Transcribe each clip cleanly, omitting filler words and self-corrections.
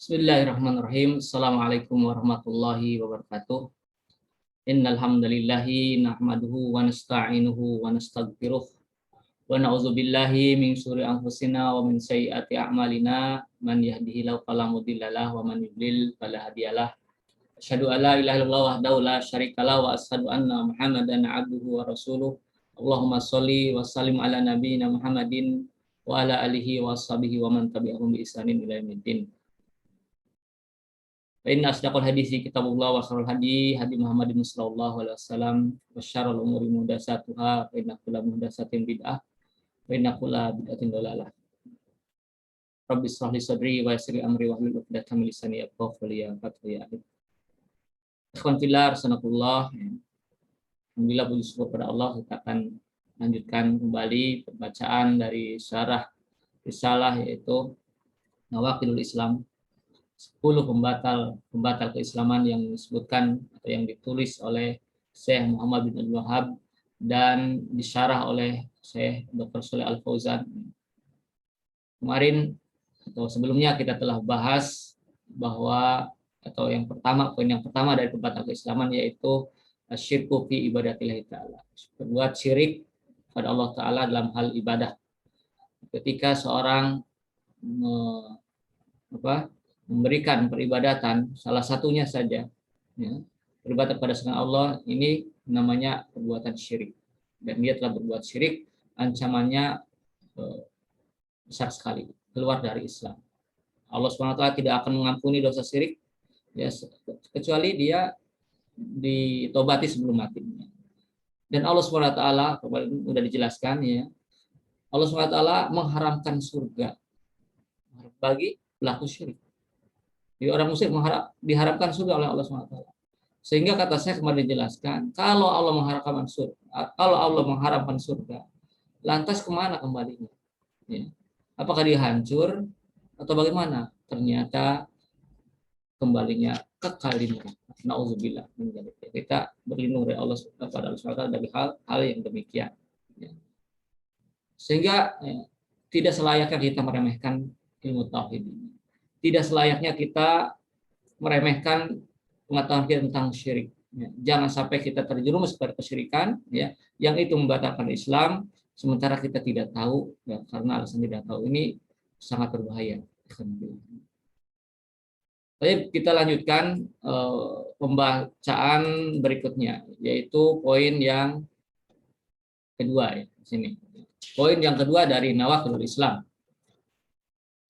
Bismillahirrahmanirrahim. Assalamualaikum warahmatullahi wabarakatuh. Innal hamdalillahi nahmaduhu wa nasta'inuhu wa nastaghfiruh wa na'udzubillahi min syururi anfusina wa min sayyiati a'malina man yahdihillahu fala mudhillalah wa man yudlil fala hadiyalah. Asyhadu an la ilaha illallah wahdahu la syarikalah wa asyhadu anna Muhammadan abduhu wa rasuluh. Allahumma sholli wa sallim ala nabiyyina Muhammadin wa ala alihi wa ashabihi wa man tabi'ahum bi ihsanin ila yaumiddin. Inna asdaqal hadisi kitabullah wa khairul hadi hadi Muhammadin sallallahu alaihi wasallam wa syarrul umuri muhdatsatuha wa inna kulla muhdatsatin bid'ah wa inna kulla bid'atin dhalalah. Rabbi shrah li sadri wa yassir li amri wahlul 'uqdatam min lisani yafqahu qawli ya fatih. Ikhwan fillah rahimakumullah. Alhamdulillah puji syukur pada Allah, kita akan lanjutkan kembali pembacaan dari syarah risalah yaitu Nawaqidul Islam, 10 pembatal keislaman yang disebutkan atau yang ditulis oleh Syekh Muhammad bin Abdul Wahhab dan disyarah oleh Syekh Dr. Shalih Al Fauzan. Kemarin atau sebelumnya kita telah bahas bahwa poin yang pertama dari pembatal keislaman yaitu syirku fi ibadatillah ta'ala, berbuat syirik pada Allah Ta'ala dalam hal ibadah. Ketika seorang memberikan peribadatan salah satunya saja, ya, beribadah pada selain Allah, ini namanya perbuatan syirik, dan dia telah berbuat syirik, ancamannya besar sekali, keluar dari Islam. Allah SWT tidak akan mengampuni dosa syirik ya, kecuali dia ditobati sebelum matinya. Dan Allah SWT sudah dijelaskan ya, Allah SWT mengharamkan surga bagi pelaku syirik. Jadi orang musyrik diharapkan surga oleh Allah SWT. Sehingga kata saya kemarin dijelaskan, kalau Allah mengharamkan surga, lantas kemana kembalinya? Ya. Apakah dia hancur atau bagaimana? Ternyata kembalinya kekal di neraka. Nauzubillah. Kita berlindung dari Allah SWT dari hal yang demikian. Ya. Sehingga tidak selayaknya kita meremehkan ilmu tauhid ini. Tidak selayaknya kita meremehkan pengetahuan kita tentang syirik. Ya, jangan sampai kita terjerumus pada kesyirikan, ya, yang itu membatalkan Islam, sementara kita tidak tahu, ya, karena alasan tidak tahu ini sangat berbahaya. Baik, kita lanjutkan pembacaan berikutnya, yaitu poin yang kedua ya, di sini. Poin yang kedua dari Nawaqidul Islam.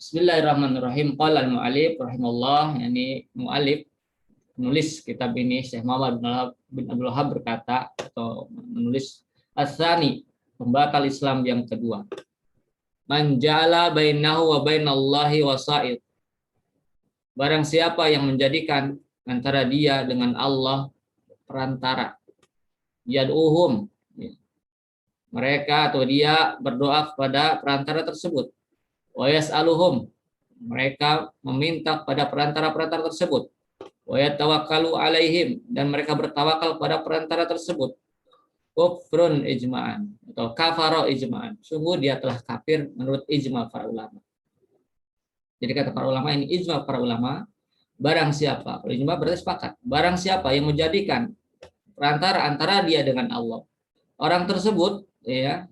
Bismillahirrahmanirrahim. Qala al-mu'allif rahimahullah, yakni mu'allif penulis kitab ini Syekh Muhammad bin Abdul Wahhab berkata atau menulis as-tsani, pembatal Islam yang kedua. Man ja'ala bainahu wa bainallahi wasa'id. Barang siapa yang menjadikan antara dia dengan Allah perantara. Yad'uhum. Mereka atau dia berdoa kepada perantara tersebut. Wa yas'aluhum, mereka meminta pada perantara-perantara tersebut. Wa yatawakkalu alaihim, dan mereka bertawakal pada perantara tersebut. Kufrun ijma'an atau kafaro ijma'an, sungguh dia telah kafir menurut ijma' para ulama. Jadi kata para ulama ini ijma' para ulama, barang siapa, kalau ijma' berarti sepakat, barang siapa yang menjadikan perantara antara dia dengan Allah, orang tersebut ya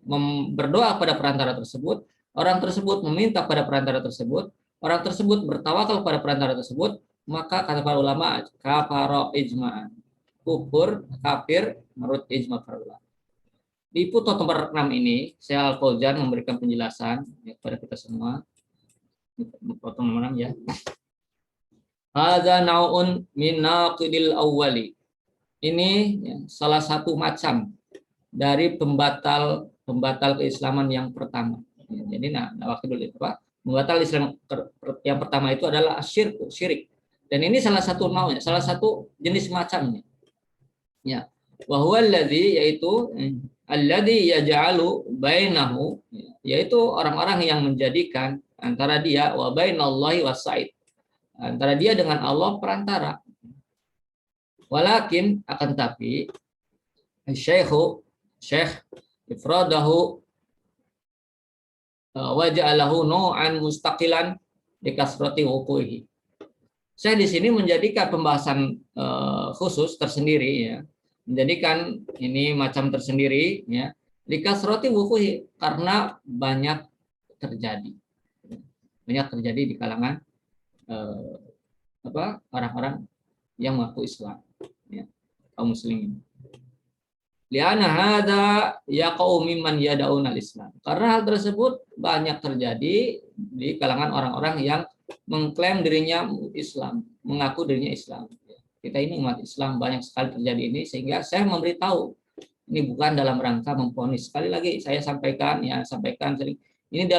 berdoa pada perantara tersebut, orang tersebut meminta pada perantara tersebut, orang tersebut bertawakal pada perantara tersebut, maka kata para ulama kafaro ijma'an, kufur kafir menurut ijma' para ulama. Di footnote nomor 6 ini Syekh Al Fauzan memberikan penjelasan ya, kepada kita semua. Footnote nomor 6 ya. Hadza nau'un min naqidil awwali. Ini ya, salah satu macam dari pembatal keislaman yang pertama. Jadi Nawaqidul pembatal Islam yang pertama itu adalah syirik. Dan ini salah satu naunya, salah satu jenis macamnya. Ya. Wa huwa alladzi, yaitu alladzi yaj'alu bainahu, yaitu orang-orang yang menjadikan antara dia wa bainallahi wasa'id, antara dia dengan Allah perantara. Walakin akan tapi Syekh ifradahu wa ja'alahu nu'an mustaqilan bi kasrati wuquhi. Saya di sini menjadikan pembahasan khusus tersendiri ya, menjadikan ini macam tersendiri ya, likasroti wuquhi, karena terjadi banyak terjadi di kalangan orang-orang yang mengaku Islam ya, kaum muslimin. Liana hada yaqau mimman yad'un al-Islam. Karena hal tersebut banyak terjadi di kalangan orang-orang yang mengklaim dirinya Islam, mengaku dirinya Islam. Kita ini umat Islam, banyak sekali terjadi ini, sehingga saya memberitahu ini bukan dalam rangka memvonis. Sekali lagi saya sampaikan sering, ini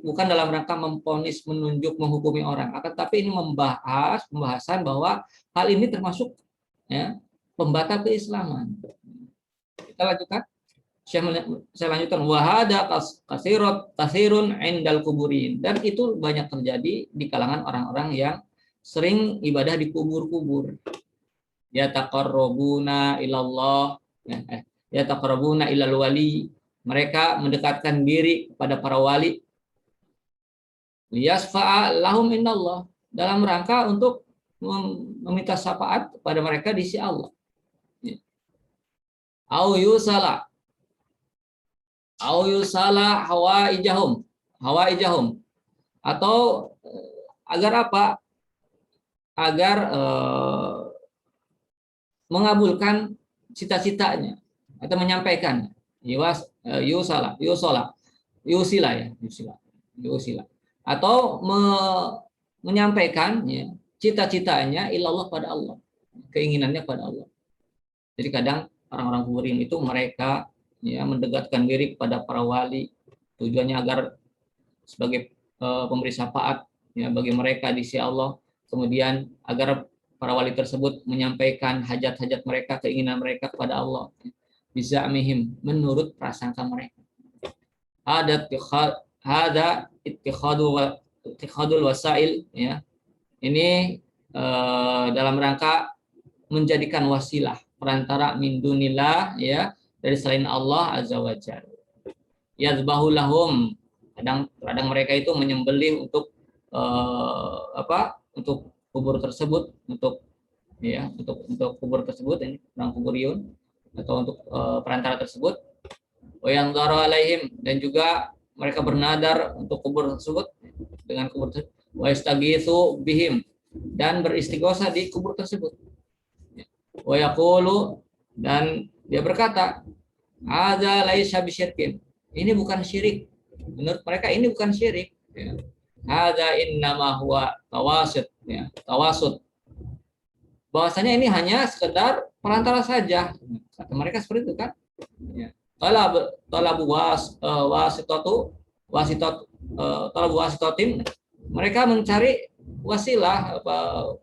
bukan dalam rangka memvonis, menunjuk, menghukumi orang, akan tapi ini pembahasan bahwa hal ini termasuk ya, pembatal keislaman. Kita lanjutkan. Saya lanjutkan. Wahada kasirun indal kuburin, dan itu banyak terjadi di kalangan orang-orang yang sering ibadah di kubur-kubur. Ya taqarrabuna ilallah, ya taqarrabuna ilal wali. Mereka mendekatkan diri kepada para wali. Liyasfa'a lahum indallah, dalam rangka untuk meminta syafaat kepada mereka di sisi Allah. Au yusala hawaijahum, atau agar apa? Agar mengabulkan cita-citanya atau menyampaikan. Yusila, atau menyampaikan ya, cita-citanya ilallah, pada Allah, keinginannya pada Allah. Jadi kadang orang-orang kuburin itu mereka ya mendekatkan diri kepada para wali, tujuannya agar sebagai pemberi syafaat ya bagi mereka di sisi Allah, kemudian agar para wali tersebut menyampaikan hajat-hajat mereka, keinginan mereka kepada Allah, bisa mihim, menurut prasangka mereka. Ada ittikhadul wasail ya, ini dalam rangka menjadikan wasilah, perantara min dunillah ya, dari selain Allah azza wajalla. Yazbahu lahum, kadang mereka itu menyembelih untuk untuk kubur tersebut, untuk kubur tersebut, ini orang kuburiyun, atau untuk perantara tersebut. Wa yanzaru alaihim, dan juga mereka bernadar untuk kubur tersebut, dengan kubur tersebut. Wa yastagitsu bihim, dan beristighosa di kubur tersebut. Wa yaqulu, dan dia berkata, hadza laisa bisyirkin, ini bukan syirik. Menurut mereka ini bukan syirik. Hadza innama huwa tawasut ya, tawasut. Bahwasanya ini hanya sekedar perantara saja. Kata mereka seperti itu kan? Ya. Talabu wasitotin, mereka mencari wasilah,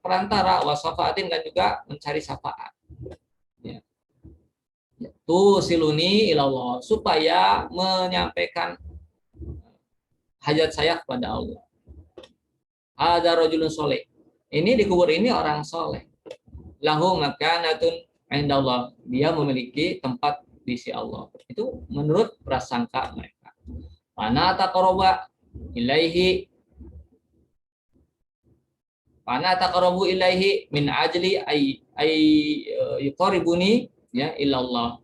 perantara, wasafaatin, dan juga mencari syafaat. Ya. Siluni ilallah, supaya menyampaikan hajat saya kepada Allah. Ada rajulun soleh, ini di kubur ini orang soleh. Lahu makanatun indallah, dia memiliki tempat di sisi Allah. Itu menurut prasangka mereka. Pana taqarraba ilaihi min ajli ay yuqaribuni ya ilallah.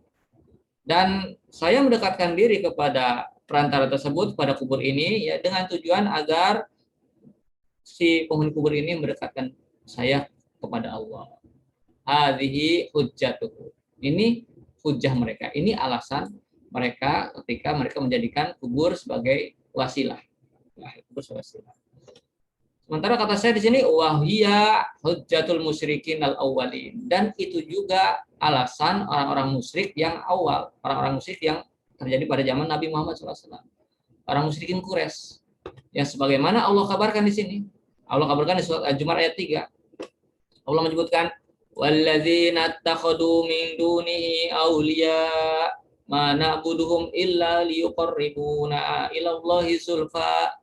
Dan saya mendekatkan diri kepada perantara tersebut, pada kubur ini ya, dengan tujuan agar si penghuni kubur ini mendekatkan saya kepada Allah. Hadhihi hujjatuhu, ini hujjah mereka, ini alasan mereka ketika mereka menjadikan kubur sebagai wasilah. Sementara kata saya di sini wahiyya hujjatul musyrikin al-awwalin, dan itu juga alasan orang-orang musyrik yang awal, orang-orang musyrik yang terjadi pada zaman Nabi Muhammad SAW, orang musyrikin Quraisy. Yang sebagaimana Allah kabarkan di sini. Allah kabarkan di surat Al-Jum'ah ayat 3. Allah menyebutkan walladzina attakhadhu min dunihi awliya ma na'buduhum illa liyuqarribuna ila Allahi zulfa.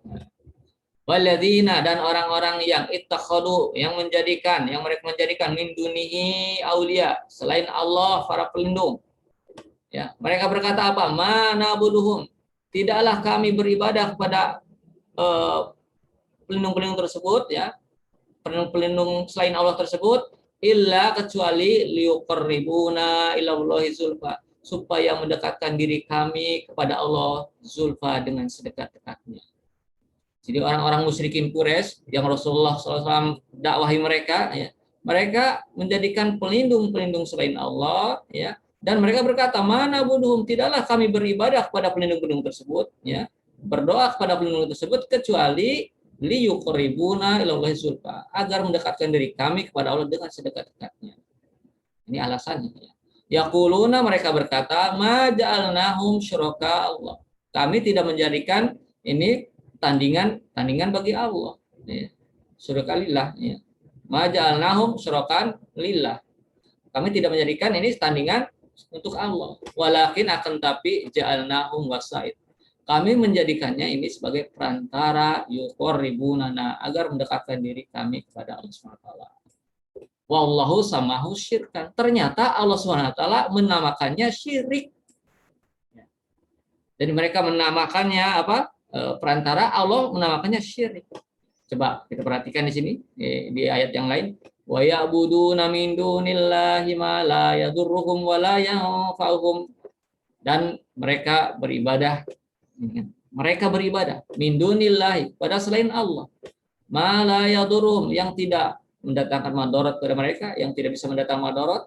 Walladzina, dan orang-orang yang ittakhadhu, yang mereka menjadikan min dunihi awliya, selain Allah para pelindung. Ya, mereka berkata apa? Ma na'buduhum, tidaklah kami beribadah kepada pelindung-pelindung tersebut ya, pelindung selain Allah tersebut illa kecuali liuqarribuna ilallahi zulfa, supaya mendekatkan diri kami kepada Allah zulfa dengan sedekat-dekatnya. Jadi orang-orang musyrikin Quraisy yang Rasulullah SAW dakwahi mereka, ya, mereka menjadikan pelindung-pelindung selain Allah, ya, dan mereka berkata, mana buduhum, tidaklah kami beribadah kepada pelindung-pelindung tersebut, ya, berdoa kepada pelindung tersebut kecuali liyuqribuna ilallahi zulfa, agar mendekatkan diri kami kepada Allah dengan sedekat-dekatnya. Ini alasannya. Ya. Yaquluna, mereka berkata, ma ja'alnahum syuraka Allah. Kami tidak menjadikan ini tandingan bagi Allah. Ya. Syuraka lillah. Ya. Ma ja'alnahum syurakan lillah. Kami tidak menjadikan ini tandingan untuk Allah. Walakin akan tapi ja'alnahum wasaid. Kami menjadikannya ini sebagai perantara yuqarribunana, agar mendekatkan diri kami kepada Allah SWT. Wallahu samahu syirkan. Ternyata Allah SWT menamakannya syirik. Jadi mereka menamakannya apa? Perantara, Allah menamakannya syirik. Coba kita perhatikan di sini di ayat yang lain. Wa ya'buduna min dunillahi ma la yadurruhum wa la yanfa'uhum. Dan mereka beribadah min dunillahi, pada selain Allah. Ma la yadurruhum, yang tidak mendatangkan madarat kepada mereka, yang tidak bisa mendatangkan madarat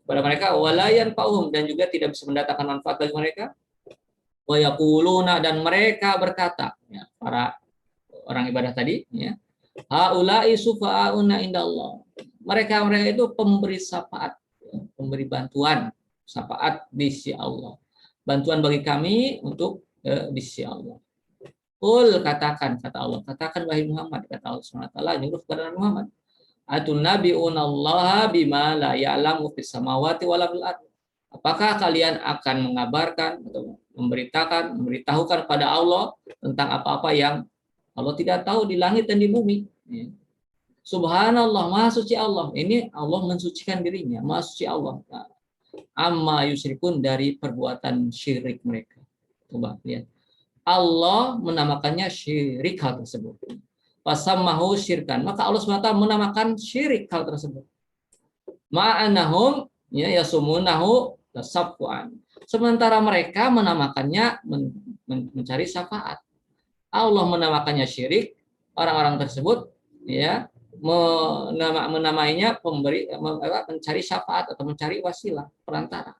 kepada mereka, wala yanfa'uhum, dan juga tidak bisa mendatangkan manfaat bagi mereka. Wa yaquluna, dan mereka berkata, ya, para orang ibadah tadi, ya, haula'i sufa'auna indallah. Mereka itu pemberi syafaat, pemberi bantuan, syafaat di sisi Allah. Bantuan bagi kami untuk di sisi Allah. Qul, katakan, kata Allah, katakan wahai Muhammad, kata Allah SWT nyuruh kepada Muhammad, atun nabi'una Allah bima la ya'lamu fis samawati wala fil ardh. Apakah kalian akan mengabarkan atau memberitahukan pada Allah tentang apa-apa yang Allah tidak tahu di langit dan di bumi? Subhanallah, maha suci Allah. Ini Allah mensucikan dirinya, maha suci Allah. Amma yusyrikun, dari perbuatan syirik mereka. Coba lihat. Allah menamakannya syirik hal tersebut. Fasammahu syirkan. Maka Allah SWT menamakan syirik hal tersebut. Ma'anahum ya yasumunahu tasaffuan. Sementara mereka menamakannya mencari syafaat. Allah menamakannya syirik, orang-orang tersebut ya menamainya mencari syafaat atau mencari wasilah, perantara.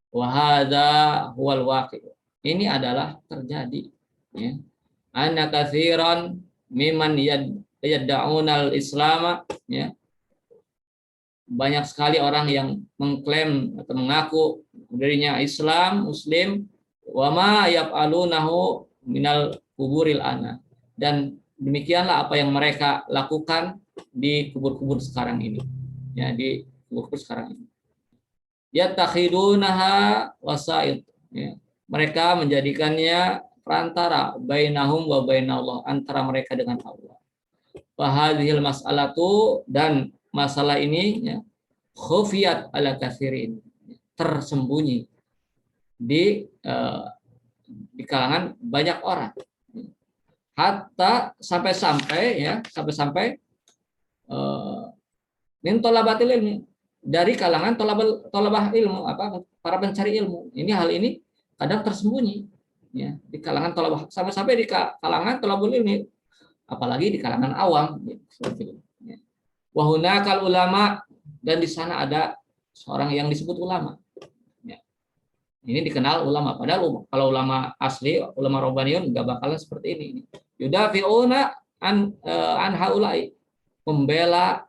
Wa hadza huwal waqi'. Ini adalah terjadi, ya. Anna katsiran mimman yad'una al-islam, ya. Banyak sekali orang yang mengklaim atau mengaku dirinya Islam, Muslim, wa ma yaf'alunahu minal kuburil ana. Dan demikianlah apa yang mereka lakukan di kubur-kubur sekarang ini. Ya, di kubur-kubur sekarang ini. Yatakhidunaha wasaid. Ya. Mereka menjadikannya perantara bainahum wa bainallah, antara mereka dengan Allah. Wa hadhil mas'alatu, dan masalah ini ya, khufiyat ala katsirin, tersembunyi di kalangan banyak orang. Hatta sampai min thalabatil ilmi, dari kalangan thalabah ilmu, para pencari ilmu. Ini hal ini kadang tersembunyi, ya, di kalangan thalabah, sampai di kalangan thalabul ilmi, apalagi di kalangan awam, ya, seperti itu. Ya. Wa hunakal ulama, dan di sana ada seorang yang disebut ulama. Ya. Ini dikenal ulama, padahal kalau ulama asli, ulama Rabbaniyun nggak bakalan seperti ini. Yudafi'una an haulai, membela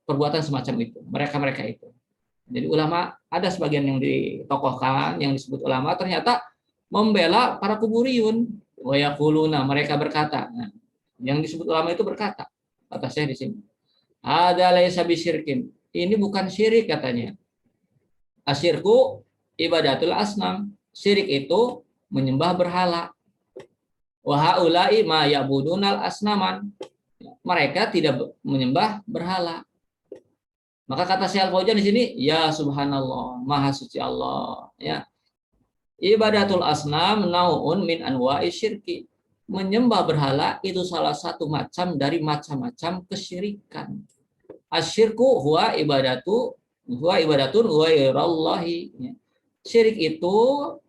perbuatan semacam itu, mereka itu. Jadi ulama, ada sebagian yang ditokohkan, yang disebut ulama, ternyata membela para kuburiyun. Wa yaquluna, mereka berkata. Nah, yang disebut ulama itu berkata, kata saya di sini, ada laisa bisyirkin, ini bukan syirik katanya. Asyirku ibadatul asnam, syirik itu menyembah berhala. Wa haula'i ma ya'budunal asnaman, mereka tidak menyembah berhala. Maka kata Syekh Al-Fauzan di sini, ya subhanallah, maha suci Allah, ya. Ibadatul asnam nau'un min anwa'i syirki. menyembah berhala itu salah satu macam dari macam-macam kesyirikan. Asyirku huwa ibadatun ghairallahi. Syirik itu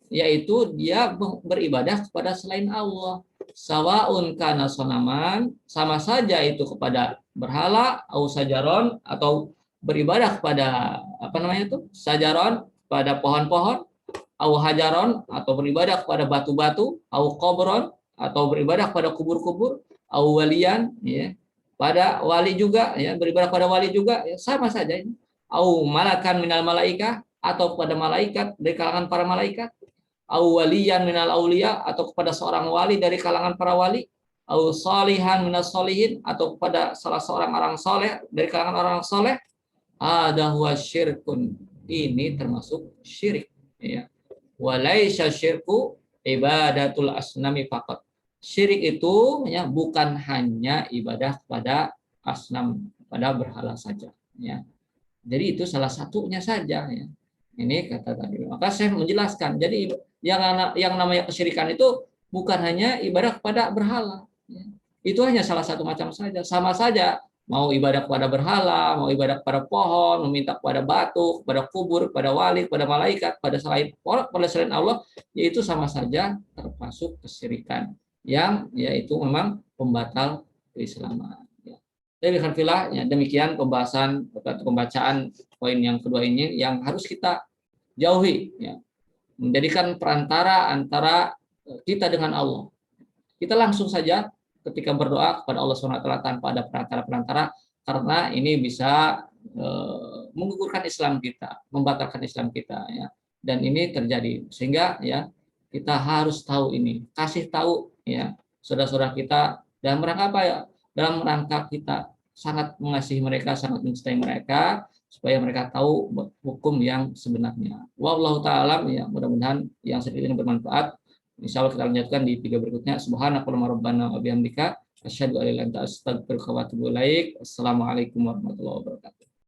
yaitu dia beribadah kepada selain Allah. Sawaun kana sonaman, sama saja itu kepada berhala, au sajaron, atau beribadah kepada apa namanya itu sajaron, pada pohon-pohon, au hajaron, atau beribadah kepada batu-batu, au qabron, atau beribadah kepada kubur-kubur, au walian, ya, pada wali juga, ya, beribadah pada wali juga, ya, sama saja ini. Au malakan minal malaikah, atau kepada malaikat dari kalangan para malaikat, au waliyan minal aulia, atau kepada seorang wali dari kalangan para wali, au salihan minas solihin, atau kepada salah seorang orang soleh dari kalangan orang soleh, ada huwa syirkun, ini termasuk syirik, ya. Walaisa syirku ibadatul asnami faqat. Syirik itu ya bukan hanya ibadah kepada asnam, pada berhala saja, ya. Jadi itu salah satunya saja, ya. Ini kata tadi. Maka saya menjelaskan. Jadi yang namanya kesyirikan itu bukan hanya ibadah kepada berhala, ya. Itu hanya salah satu macam saja. Sama saja mau ibadah kepada berhala, mau ibadah kepada pohon, meminta kepada batu, kepada kubur, kepada wali, kepada malaikat, pada selain Allah, yaitu sama saja termasuk kesyirikan yang yaitu memang pembatal keislaman. Jadi ya, demikian pembahasan atau pembacaan poin yang kedua ini yang harus kita jauhi, ya. Menjadikan perantara antara kita dengan Allah. Kita langsung saja ketika berdoa kepada Allah SWT tanpa ada perantara-perantara, karena ini bisa menggugurkan Islam kita, membatalkan Islam kita, ya. Dan ini terjadi sehingga ya kita harus tahu ini, kasih tahu ya saudara-saudara kita dalam rangka apa ya? Dalam rangka kita sangat mengasihi mereka, sangat mencintai mereka, supaya mereka tahu hukum yang sebenarnya. Wallahu ta'ala, ya, mudah-mudahan yang sedikit ini bermanfaat. Insya Allah kita lanjutkan di video berikutnya. Subhanakallahumma rabbana wa bihamdika asyhadu an la ilaha illa anta astaghfiruka wa atubu ilaik. Assalamualaikum warahmatullahi wabarakatuh.